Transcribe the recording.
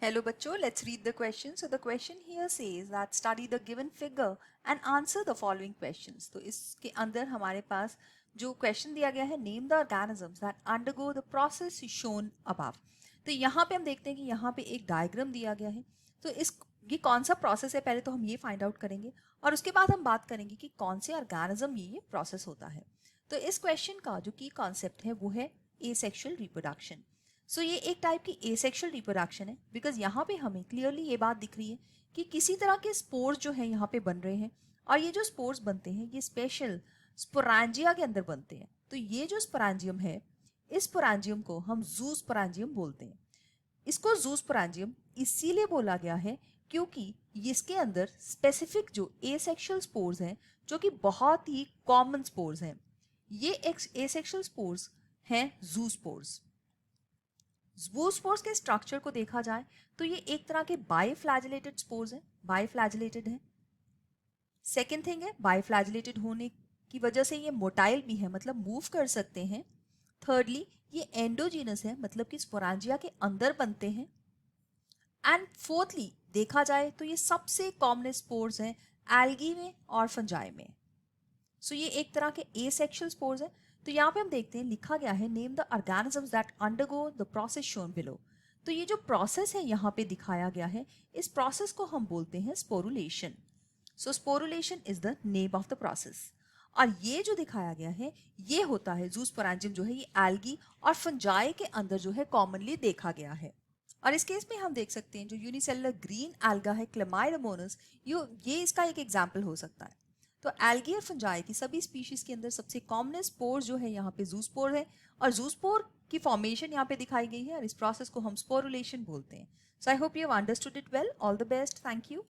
Hello बच्चों, let's read the question. So the question here says that study the given figure and answer the following questions. तो इसके अंदर हमारे पास जो question दिया गया है, name the organisms that undergo the process shown above. तो यहाँ पे हम देखते हैं कि यहाँ पे एक डायग्राम दिया गया है. तो ये कौन सा प्रोसेस है, पहले तो हम ये फाइंड आउट करेंगे और उसके बाद हम बात करेंगे कि कौन से ऑर्गेनिज्म ये प्रोसेस होता है. तो इस क्वेश्चन का जो की कॉन्सेप्ट है वो है एसेक्सुअल रिप्रोडक्शन. सो ये एक टाइप की एसेक्सुअल रिप्रोडक्शन है बिकॉज यहाँ पे हमें क्लियरली ये बात दिख रही है कि किसी तरह के स्पोर्स जो है यहाँ पे बन रहे हैं और ये जो स्पोर्स बनते हैं ये स्पेशल स्पोरांजिया के अंदर बनते हैं. तो ये जो स्पोरांजियम है, इस स्पोरांजियम को हम जू स्पोरांजियम बोलते हैं. इसको जू स्पोरांजियम इसीलिए बोला गया है क्योंकि इसके अंदर स्पेसिफिक जो एसेक्सुअल स्पोर्स हैं जो कि बहुत ही कॉमन स्पोर्स हैं, ये एसेक्सुअल स्पोर्स हैं जू स्पोर्स. जू स्पोर्स के स्ट्रक्चर को देखा जाए तो ये एक तरह के बाइफ्लैजिलेटेड स्पोर्स हैं, बाइफ्लैजिलेटेड हैं. सेकेंड थिंग है, बाइफ्लैजिलेटेड होने की वजह से ये मोटाइल भी है, मतलब मूव कर सकते हैं. थर्डली, ये एंडोजीनस है, मतलब कि स्पोरांजिया के अंदर बनते हैं. एंड फोर्थली देखा जाए तो ये सबसे कॉमन स्पोर्स हैं एल्गी में और फंजाई में. सो ये एक तरह के एसेक्सुअल स्पोर्स है. तो यहाँ पे हम देखते हैं लिखा गया है name the organisms that undergo the process shown below. तो ये जो प्रोसेस है यहाँ पे दिखाया गया है, इस प्रोसेस को हम बोलते हैं sporulation. So sporulation is the name of the process. और ये जो दिखाया गया है ये होता है जूस्पोरेंजियम जो है ये एल्गी और फंजाई के अंदर जो है कॉमनली देखा गया है. और इस केस में हम देख सकते हैं जो यूनिसेलुलर ग्रीन एल्गा है क्लेमाइडोमोनास, ये इसका एक एग्जाम्पल हो सकता है. तो एल्गी और फंजाई की सभी स्पीशीज के अंदर सबसे कॉमन स्पोर जो है यहाँ पे जूस्पोर है और जूस्पोर की फॉर्मेशन यहाँ पे दिखाई गई है और इस प्रोसेस को हम स्पोरुलेशन बोलते हैं. So I hope you have understood it well. All the best. Thank you.